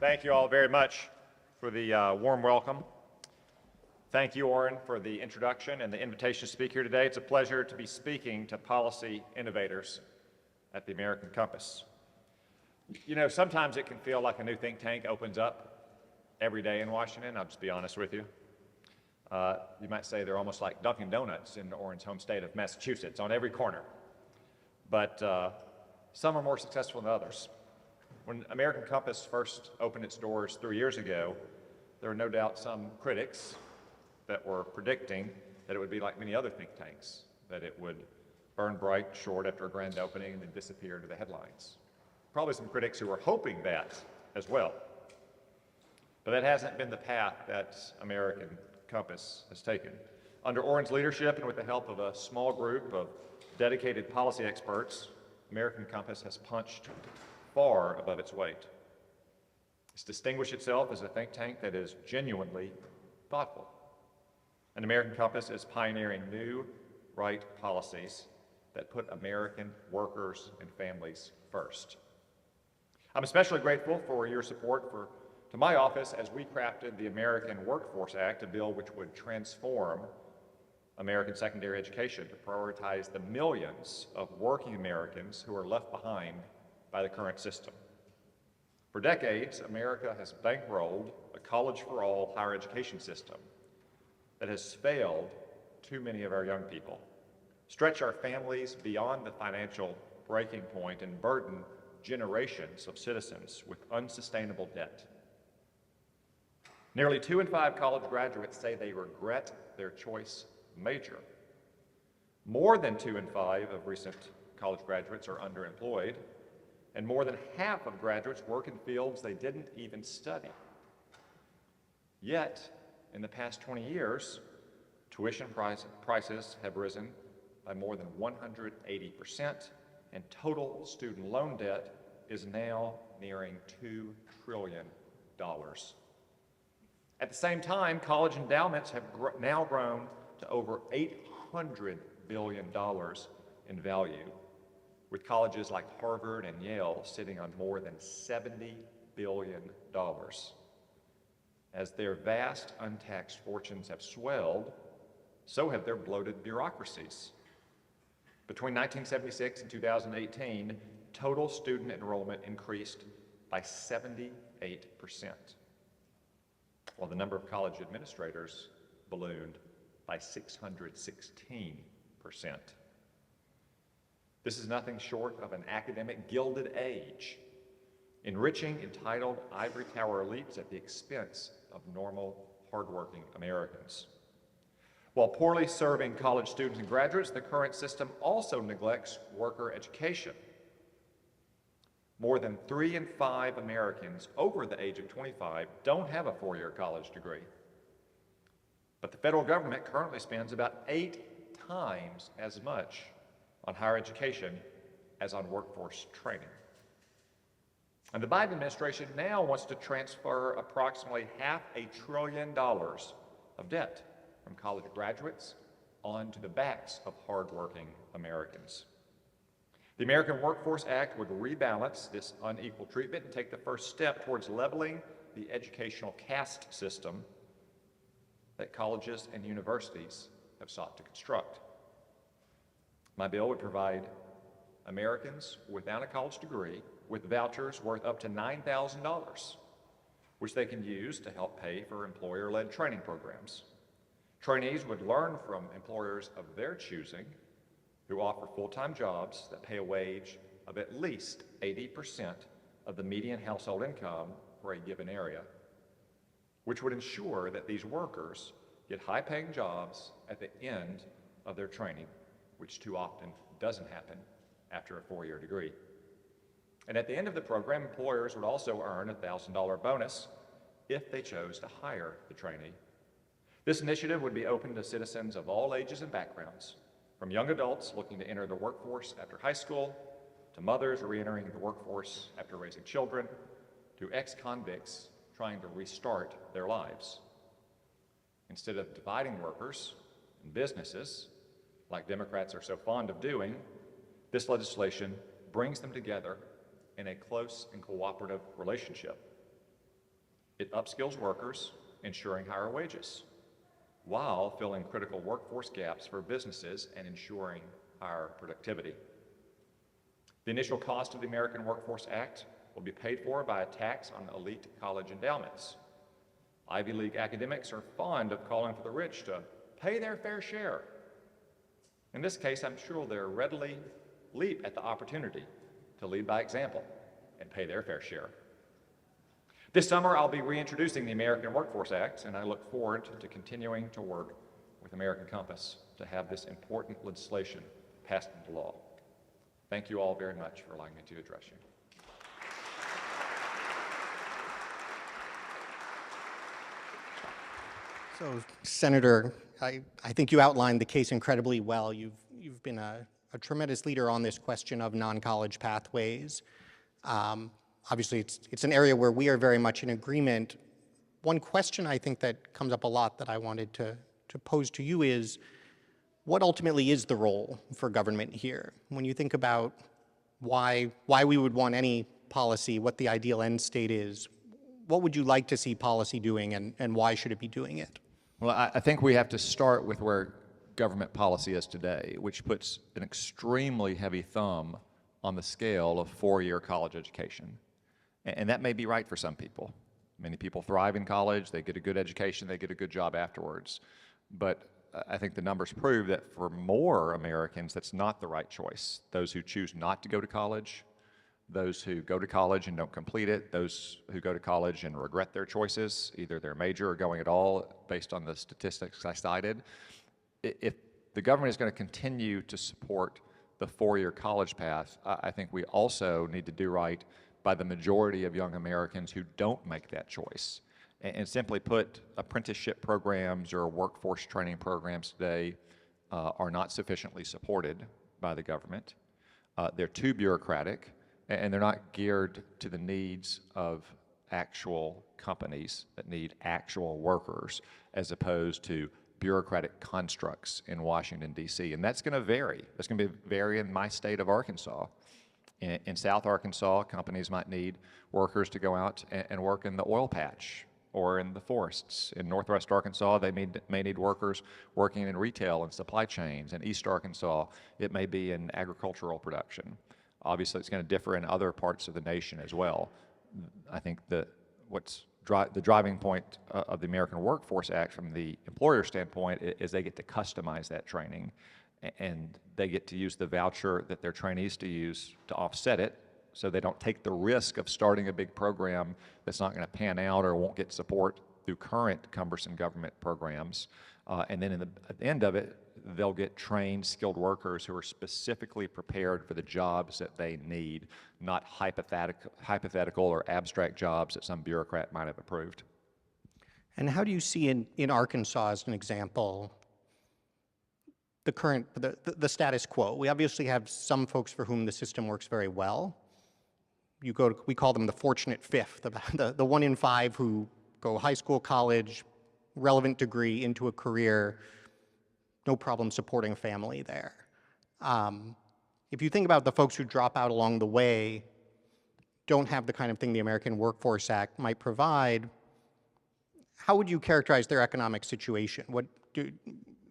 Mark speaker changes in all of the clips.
Speaker 1: Thank you all very much for the warm welcome. Thank you, Oren, for the introduction and the invitation to speak here today. It's a pleasure to be speaking to policy innovators at the American Compass. You know, sometimes it can feel like a new think tank opens up every day in Washington. I'll just be honest with you. You might say they're almost like Dunkin' Donuts in Oren's home state of Massachusetts on every corner. But some are more successful than others. When American Compass first opened its doors 3 years ago, there were no doubt some critics that were predicting that it would be like many other think tanks, that it would burn bright short after a grand opening and then disappear into the headlines. Probably some critics who were hoping that as well. But that hasn't been the path that American Compass has taken. Under Oren's leadership and with the help of a small group of dedicated policy experts, American Compass has punched far above its weight. It's distinguished itself as a think tank that is genuinely thoughtful. And American Compass is pioneering new, right policies that put American workers and families first. I'm especially grateful for your support to my office as we crafted the American Workforce Act, a bill which would transform American secondary education to prioritize the millions of working Americans who are left behind by the current system. For decades, America has bankrolled a college-for-all higher education system that has failed too many of our young people, stretched our families beyond the financial breaking point, and burdened generations of citizens with unsustainable debt. Nearly 2 in 5 college graduates say they regret their choice major. More than 2 in 5 of recent college graduates are underemployed, and more than half of graduates work in fields they didn't even study. Yet, in the past 20 years, tuition prices have risen by more than 180%, and total student loan debt is now nearing $2 trillion. At the same time, college endowments have now grown to over $800 billion in value, with colleges like Harvard and Yale sitting on more than $70 billion. As their vast untaxed fortunes have swelled, so have their bloated bureaucracies. Between 1976 and 2018, total student enrollment increased by 78%, while the number of college administrators ballooned by 616%. This is nothing short of an academic gilded age, enriching entitled ivory tower elites at the expense of normal, hardworking Americans. While poorly serving college students and graduates, the current system also neglects worker education. More than 3 in 5 Americans over the age of 25 don't have a 4-year college degree. But the federal government currently spends about 8 times as much on higher education as on workforce training. And the Biden administration now wants to transfer approximately $500 billion of debt from college graduates onto the backs of hardworking Americans. The American Workforce Act would rebalance this unequal treatment and take the first step towards leveling the educational caste system that colleges and universities have sought to construct. My bill would provide Americans without a college degree with vouchers worth up to $9,000, which they can use to help pay for employer-led training programs. Trainees would learn from employers of their choosing who offer full-time jobs that pay a wage of at least 80% of the median household income for a given area, which would ensure that these workers get high-paying jobs at the end of their training, which too often doesn't happen after a 4-year degree. And at the end of the program, employers would also earn a $1,000 bonus if they chose to hire the trainee. This initiative would be open to citizens of all ages and backgrounds, from young adults looking to enter the workforce after high school, to mothers re-entering the workforce after raising children, to ex-convicts trying to restart their lives. Instead of dividing workers and businesses, like Democrats are so fond of doing, this legislation brings them together in a close and cooperative relationship. It upskills workers, ensuring higher wages, while filling critical workforce gaps for businesses and ensuring higher productivity. The initial cost of the American Workforce Act will be paid for by a tax on elite college endowments. Ivy League academics are fond of calling for the rich to pay their fair share. In this case, I'm sure they'll readily leap at the opportunity to lead by example and pay their fair share. This summer, I'll be reintroducing the American Workforce Act, and I look forward to continuing to work with American Compass to have this important legislation passed into law. Thank you all very much for allowing me to address you.
Speaker 2: So, Senator, I think you outlined the case incredibly well. You've been a tremendous leader on this question of non-college pathways. Obviously, it's an area where we are very much in agreement. One question I think that comes up a lot that I wanted to pose to you is, what ultimately is the role for government here? When you think about why we would want any policy, what the ideal end state is, what would you like to see policy doing, and why should it be doing it?
Speaker 3: Well, I think we have to start with where government policy is today, which puts an extremely heavy thumb on the scale of four-year college education. And that may be right for some people. Many people thrive in college, they get a good education, they get a good job afterwards. But I think the numbers prove that for more Americans, that's not the right choice. Those who choose not to go to college, those who go to college and don't complete it, those who go to college and regret their choices, either their major or going at all, based on the statistics I cited. If the government is going to continue to support the four-year college path, I think we also need to do right by the majority of young Americans who don't make that choice. And simply put, apprenticeship programs or workforce training programs today are not sufficiently supported by the government. They're too bureaucratic, and they're not geared to the needs of actual companies that need actual workers, as opposed to bureaucratic constructs in Washington, D.C. And that's going to vary. That's going to vary in my state of Arkansas. In South Arkansas, companies might need workers to go out and work in the oil patch or in the forests. In Northwest Arkansas, they may need workers working in retail and supply chains. In East Arkansas, it may be in agricultural production. Obviously, it's going to differ in other parts of the nation as well. I think that the driving point of the American Workforce Act from the employer standpoint is they get to customize that training, and they get to use the voucher that their trainees to use to offset it, so they don't take the risk of starting a big program that's not going to pan out or won't get support through current cumbersome government programs. And then at the end of it, they'll get trained, skilled workers who are specifically prepared for the jobs that they need, not hypothetical or abstract jobs that some bureaucrat might have approved.
Speaker 2: And how do you see in Arkansas, as an example, the status quo? We obviously have some folks for whom the system works very well. We call them the fortunate fifth, the 1 in 5 who go high school, college, relevant degree into a career, no problem supporting a family there. If you think about the folks who drop out along the way, don't have the kind of thing the American Workforce Act might provide, how would you characterize their economic situation?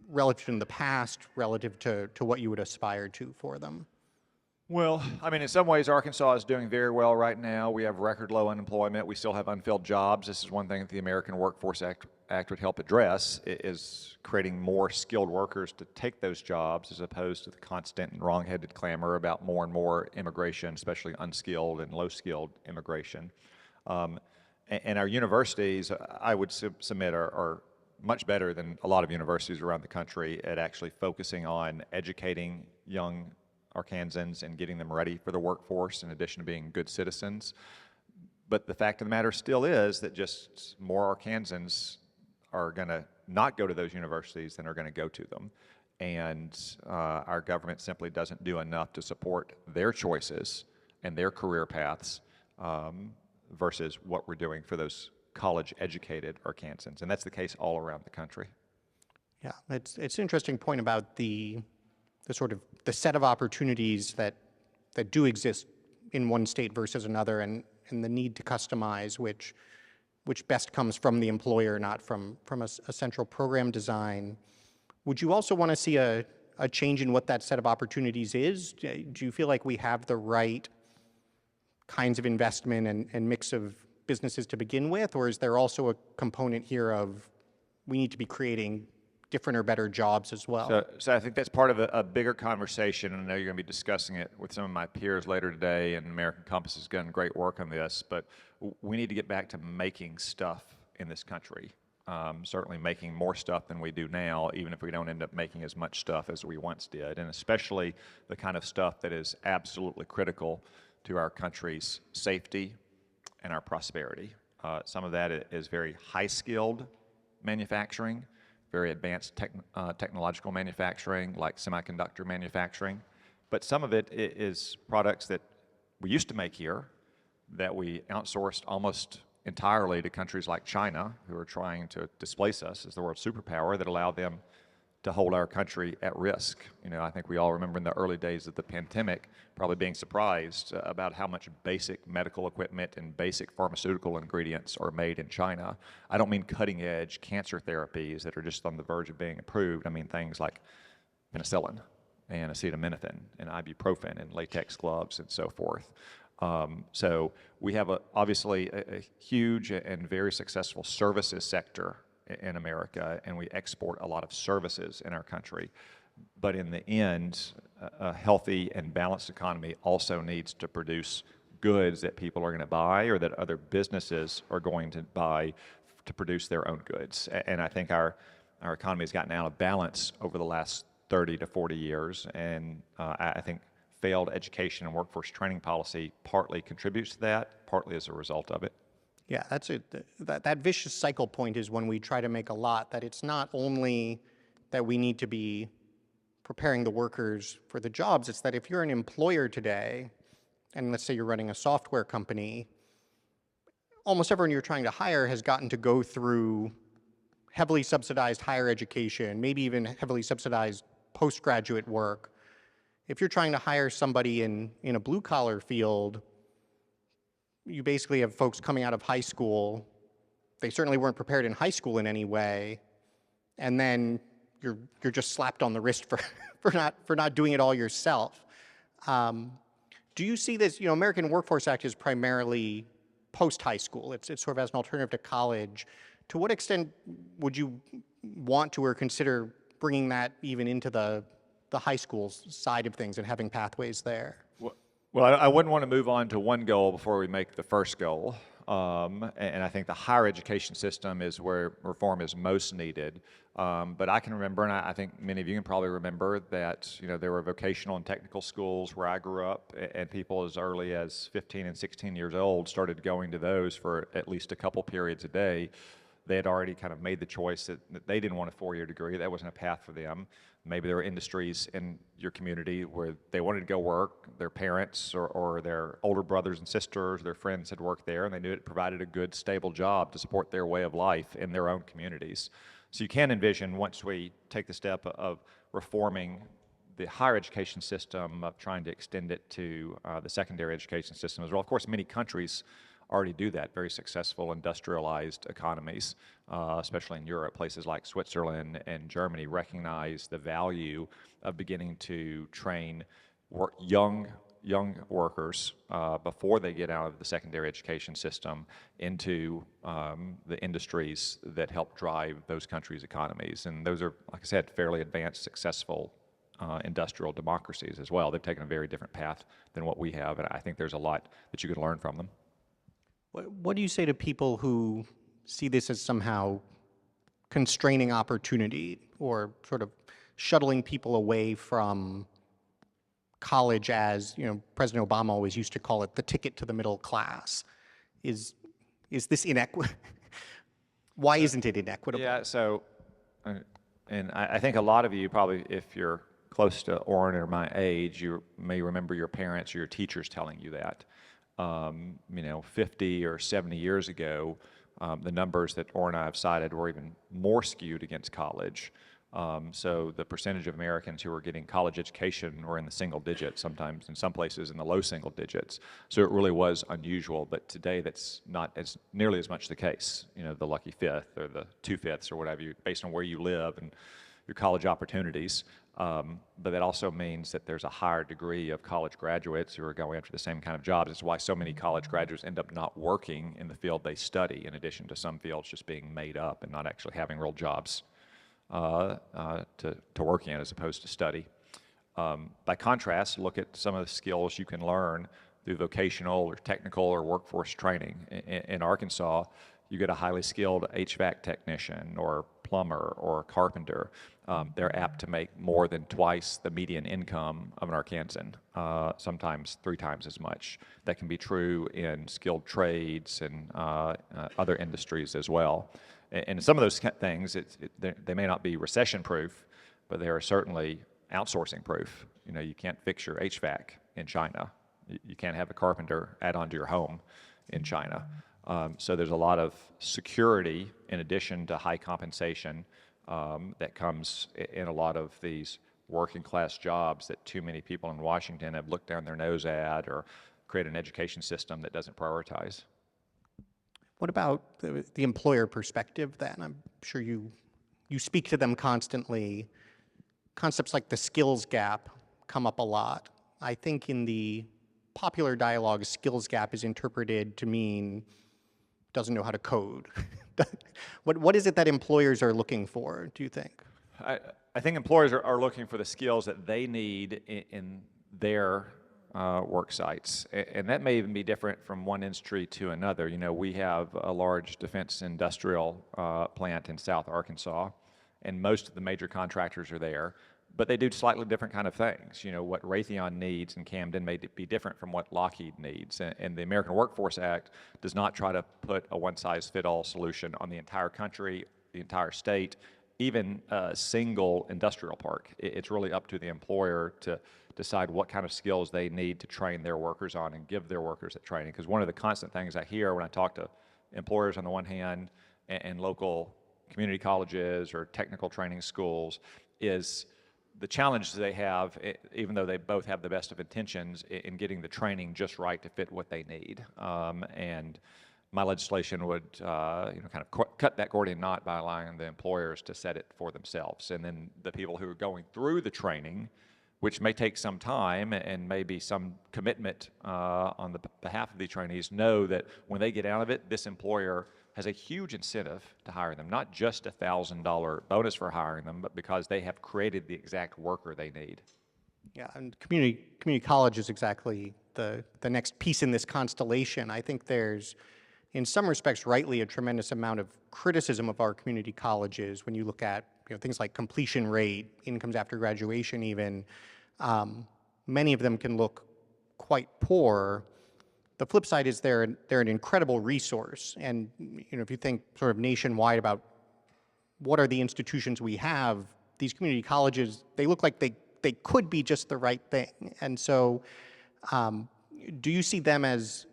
Speaker 2: Relative in the past, relative to what you would aspire to for them?
Speaker 3: Well, I mean, in some ways, Arkansas is doing very well right now. We have record low unemployment. We still have unfilled jobs. This is one thing that the American Workforce Act would help address, is creating more skilled workers to take those jobs, as opposed to the constant and wrong-headed clamor about more and more immigration, especially unskilled and low-skilled immigration. And our universities, I would submit, are much better than a lot of universities around the country at actually focusing on educating young Arkansans and getting them ready for the workforce, in addition to being good citizens. But the fact of the matter still is that just more Arkansans are going to not go to those universities than are going to go to them. And our government simply doesn't do enough to support their choices and their career paths versus what we're doing for those college-educated Arkansans. And that's the case all around the country.
Speaker 2: Yeah, it's an interesting point about the sort of the set of opportunities that do exist in one state versus another, and the need to customize, which which best comes from the employer, not from a central program design. Would you also want to see a change in what that set of opportunities is? Do you feel like we have the right kinds of investment and mix of businesses to begin with, or is there also a component here of we need to be creating different or better jobs as well?
Speaker 3: So I think that's part of a bigger conversation, and I know you're going to be discussing it with some of my peers later today, and American Compass has done great work on this, but we need to get back to making stuff in this country. Certainly making more stuff than we do now, even if we don't end up making as much stuff as we once did, and especially the kind of stuff that is absolutely critical to our country's safety and our prosperity. Some of that is very high-skilled manufacturing, very advanced technological manufacturing, like semiconductor manufacturing. But some of it is products that we used to make here that we outsourced almost entirely to countries like China, who are trying to displace us as the world superpower, that allow them to hold our country at risk. You know, I think we all remember in the early days of the pandemic probably being surprised about how much basic medical equipment and basic pharmaceutical ingredients are made in China. I don't mean cutting edge cancer therapies that are just on the verge of being approved. I mean things like penicillin and acetaminophen and ibuprofen and latex gloves and so forth. So we have obviously a huge and very successful services sector in America, and we export a lot of services in our country. But in the end, a healthy and balanced economy also needs to produce goods that people are going to buy or that other businesses are going to buy to produce their own goods. And I think our economy has gotten out of balance over the last 30 to 40 years, and I think failed education and workforce training policy partly contributes to that, partly as a result of it.
Speaker 2: Yeah, that's it. That vicious cycle point is when we try to make a lot, that it's not only that we need to be preparing the workers for the jobs, it's that if you're an employer today, and let's say you're running a software company, almost everyone you're trying to hire has gotten to go through heavily subsidized higher education, maybe even heavily subsidized postgraduate work. If you're trying to hire somebody in a blue-collar field, you basically have folks coming out of high school. They certainly weren't prepared in high school in any way, and then you're just slapped on the wrist for not doing it all yourself. Do you see this? You know, American Workforce Act is primarily post-high school. It's sort of as an alternative to college. To what extent would you want to or consider bringing that even into the high school side of things and having pathways there?
Speaker 3: Well, I wouldn't want to move on to one goal before we make the first goal. And I think the higher education system is where reform is most needed. But I can remember, and I think many of you can probably remember, that there were vocational and technical schools where I grew up, and people as early as 15 and 16 years old started going to those for at least a couple periods a day. They had already kind of made the choice that they didn't want a four-year degree. That wasn't a path for them. Maybe there were industries in your community where they wanted to go work. Their parents or their older brothers and sisters, their friends had worked there, and they knew it provided a good, stable job to support their way of life in their own communities. So you can envision, once we take the step of reforming the higher education system, of trying to extend it to the secondary education system as well. Of course, many countries already do that, very successful industrialized economies, especially in Europe. Places like Switzerland and Germany recognize the value of beginning to train young workers before they get out of the secondary education system into the industries that help drive those countries' economies. And those are, like I said, fairly advanced, successful industrial democracies as well. They've taken a very different path than what we have, and I think there's a lot that you can learn from them.
Speaker 2: What do you say to people who see this as somehow constraining opportunity or sort of shuttling people away from college as, President Obama always used to call it the ticket to the middle class? Is this inequitable? Why isn't it inequitable?
Speaker 3: Yeah, so, and I think a lot of you probably, if you're close to Oren or my age, you may remember your parents or your teachers telling you that. 50 or 70 years ago, the numbers that Oren and I have cited were even more skewed against college, So the percentage of Americans who are getting college education were in the single digits, sometimes in some places in the low single digits. So it really was unusual, but today that's not as nearly as much the case. You know, the lucky fifth or the 2/5 or whatever, based on where you live and your college opportunities. But that also means that there's a higher degree of college graduates who are going after the same kind of jobs. It's why so many college graduates end up not working in the field they study, in addition to some fields just being made up and not actually having real jobs to work in as opposed to study. By contrast, look at some of the skills you can learn through vocational or technical or workforce training. In Arkansas, you get a highly skilled HVAC technician or plumber or carpenter. They're apt to make more than twice the median income of an Arkansan, sometimes 3 times as much. That can be true in skilled trades and other industries as well. And some of those things, they may not be recession-proof, but they are certainly outsourcing-proof. You know, you can't fix your HVAC in China. You can't have a carpenter add on to your home in China. So there's a lot of security in addition to high compensation that comes in a lot of these working class jobs that too many people in Washington have looked down their nose at or create an education system that doesn't prioritize.
Speaker 2: What about the employer perspective then? I'm sure you speak to them constantly. Concepts like the skills gap come up a lot. I think in the popular dialogue, skills gap is interpreted to mean doesn't know how to code. What is it that employers are looking for, do you think?
Speaker 3: I think employers are looking for the skills that they need in their work sites. And that may even be different from one industry to another. You know, we have a large defense industrial plant in South Arkansas, and most of the major contractors are there. But they do slightly different kind of things. You know, what Raytheon needs in Camden may be different from what Lockheed needs. And the American Workforce Act does not try to put a one-size-fits-all solution on the entire country, the entire state, even a single industrial park. It's really up to the employer to decide what kind of skills they need to train their workers on and give their workers that training. Because one of the constant things I hear when I talk to employers on the one hand and local community colleges or technical training schools is the challenges they have, even though they both have the best of intentions, in getting the training just right to fit what they need. And my legislation would kind of cut that Gordian knot by allowing the employers to set it for themselves. And then the people who are going through the training, which may take some time and maybe some commitment on the behalf of the trainees, know that when they get out of it, this employer has a huge incentive to hire them, not just a $1,000 bonus for hiring them, but because they have created the exact worker they need.
Speaker 2: Yeah, and community college is exactly the next piece in this constellation. I think there's, in some respects, rightly a tremendous amount of criticism of our community colleges when you look at things like completion rate, incomes after graduation even. Many of them can look quite poor. The flip side is they're an incredible resource. And if you think sort of nationwide about what are the institutions we have, these community colleges, they look like they could be just the right thing. And so do you see them as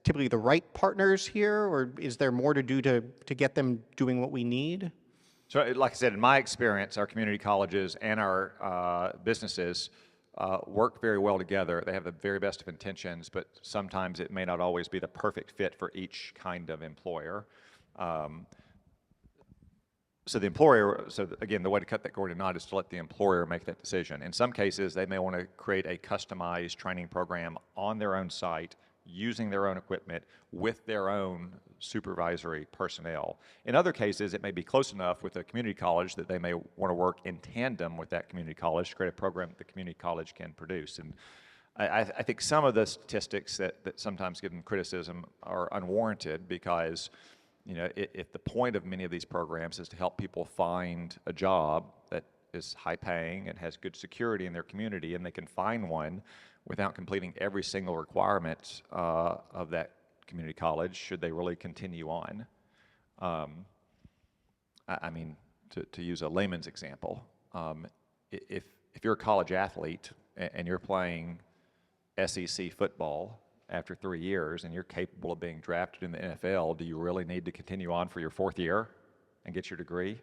Speaker 2: typically the right partners here, or is there more to do to get them doing what we need?
Speaker 3: So like I said, in my experience, our community colleges and our businesses work very well together. They have the very best of intentions, but sometimes it may not always be the perfect fit for each kind of employer. So again, the way to cut that Gordian knot is to let the employer make that decision. In some cases, they may want to create a customized training program on their own site, using their own equipment, with their own supervisory personnel. In other cases, it may be close enough with a community college that they may want to work in tandem with that community college to create a program that the community college can produce. And I think some of the statistics that sometimes give them criticism are unwarranted because, if the point of many of these programs is to help people find a job that is high paying and has good security in their community, and they can find one without completing every single requirement of that community college, should they really continue on? I mean, to use a layman's example, if you're a college athlete and you're playing SEC football after 3 years and you're capable of being drafted in the NFL, do you really need to continue on for your 4th year and get your degree?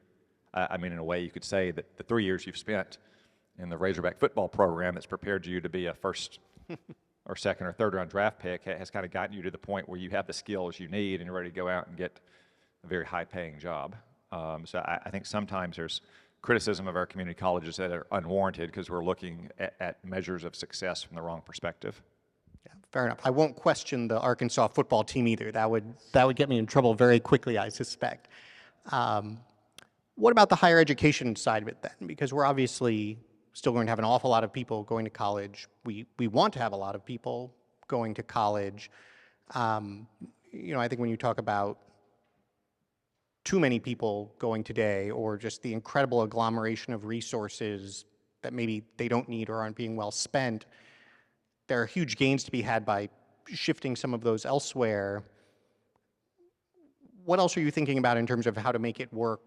Speaker 3: I mean, in a way, you could say that the 3 years you've spent in the Razorback football program that's prepared you to be a first or second or third round draft pick has kind of gotten you to the point where you have the skills you need and you're ready to go out and get a very high-paying job. So I think sometimes there's criticism of our community colleges that are unwarranted because we're looking at measures of success from the wrong perspective.
Speaker 2: Yeah, fair enough. I won't question the Arkansas football team either. That would get me in trouble very quickly, I suspect. What about the higher education side of it then? Because we're obviously still going to have an awful lot of people going to college. We want to have a lot of people going to college. I think when you talk about too many people going today, or just the incredible agglomeration of resources that maybe they don't need or aren't being well spent, there are huge gains to be had by shifting some of those elsewhere. What else are you thinking about in terms of how to make it work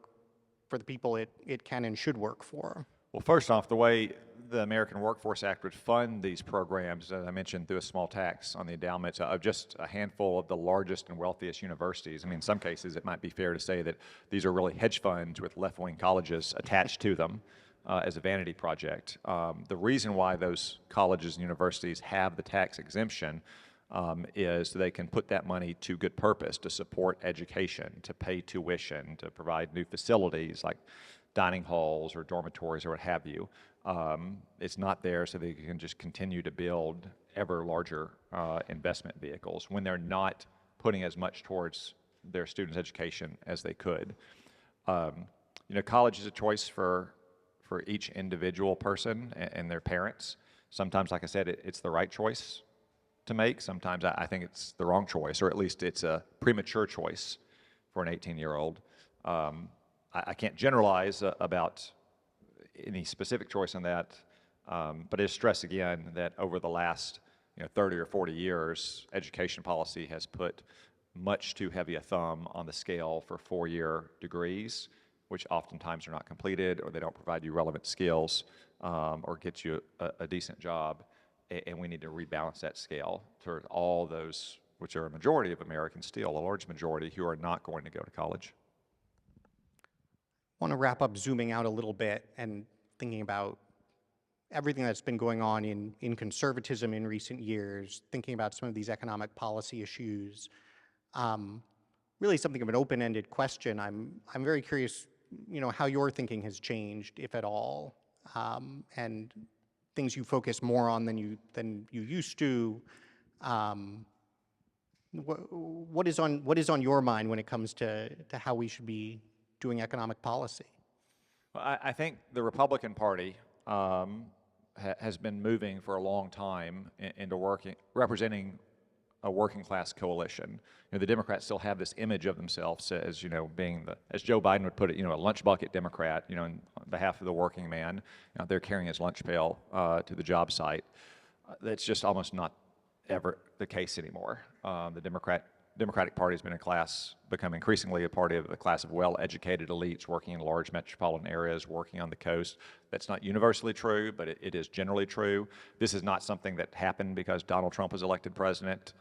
Speaker 2: for the people it can and should work for?
Speaker 3: Well, first off, the way the American Workforce Act would fund these programs, as I mentioned, through a small tax on the endowments of just a handful of the largest and wealthiest universities. I mean, in some cases, it might be fair to say that these are really hedge funds with left-wing colleges attached to them as a vanity project. The reason why those colleges and universities have the tax exemption is they can put that money to good purpose, to support education, to pay tuition, to provide new facilities like dining halls or dormitories or what have you. It's not there so they can just continue to build ever larger investment vehicles when they're not putting as much towards their students' education as they could. College is a choice for each individual person and their parents. Sometimes, like I said, it's the right choice to make. Sometimes I think it's the wrong choice, or at least it's a premature choice for an 18-year-old. I can't generalize about any specific choice on that, but I stress again that over the last 30 or 40 years, education policy has put much too heavy a thumb on the scale for four-year degrees, which oftentimes are not completed, or they don't provide you relevant skills or get you a decent job, and we need to rebalance that scale toward all those, which are a majority of Americans still, a large majority, who are not going to go to college.
Speaker 2: I want to wrap up zooming out a little bit and thinking about everything that's been going on in conservatism in recent years, thinking about some of these economic policy issues. Really something of an open-ended question. I'm very curious, how your thinking has changed, if at all, and things you focus more on than you used to. What is on your mind when it comes to how we should be doing economic policy?
Speaker 3: Well, I think the Republican Party has been moving for a long time into representing a working class coalition. The Democrats still have this image of themselves as being as Joe Biden would put it, a lunch bucket Democrat. On behalf of the working man, they're carrying his lunch pail to the job site. That's just almost not ever the case anymore. The Democratic Party has been become increasingly a party of a class of well-educated elites working in large metropolitan areas, working on the coast. That's not universally true, but it is generally true. This is not something that happened because Donald Trump was elected president.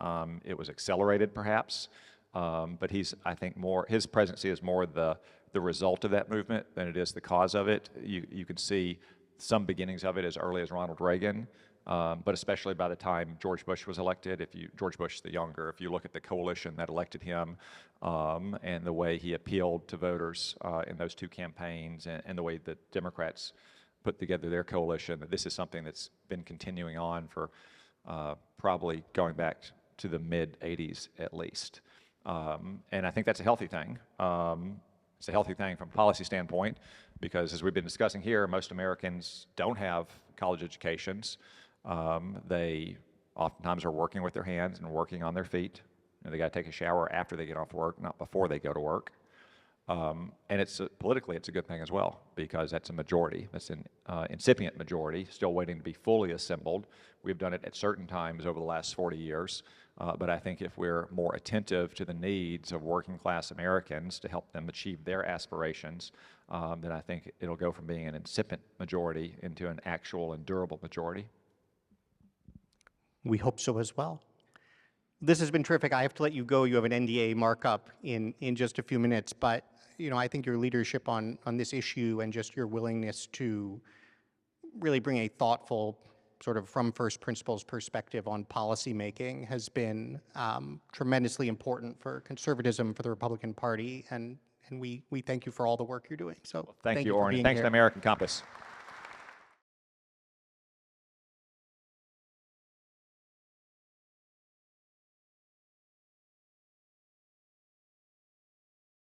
Speaker 3: It was accelerated, perhaps, but I think his presidency is more the result of that movement than it is the cause of it. You can see some beginnings of it as early as Ronald Reagan. But especially by the time George Bush was elected, George Bush the younger, if you look at the coalition that elected him and the way he appealed to voters in those two campaigns and the way that Democrats put together their coalition, that this is something that's been continuing on for probably going back to the mid-'80s at least. And I think that's a healthy thing. It's a healthy thing from a policy standpoint because, as we've been discussing here, most Americans don't have college educations. They oftentimes are working with their hands and working on their feet. They got to take a shower after they get off work, not before they go to work. And politically, it's a good thing as well because that's a majority. That's an incipient majority, still waiting to be fully assembled. We've done it at certain times over the last 40 years. But I think if we're more attentive to the needs of working class Americans to help them achieve their aspirations, then I think it'll go from being an incipient majority into an actual and durable majority.
Speaker 2: We hope so as well. This has been terrific. I have to let you go. You have an NDA markup in just a few minutes, but I think your leadership on this issue and just your willingness to really bring a thoughtful, sort of from first principles perspective on policymaking has been tremendously important for conservatism, for the Republican Party, and we thank you for all the work you're doing. So
Speaker 3: Thank you,
Speaker 2: for
Speaker 3: Oren.
Speaker 2: being
Speaker 3: Thanks
Speaker 2: here.
Speaker 3: to American Compass.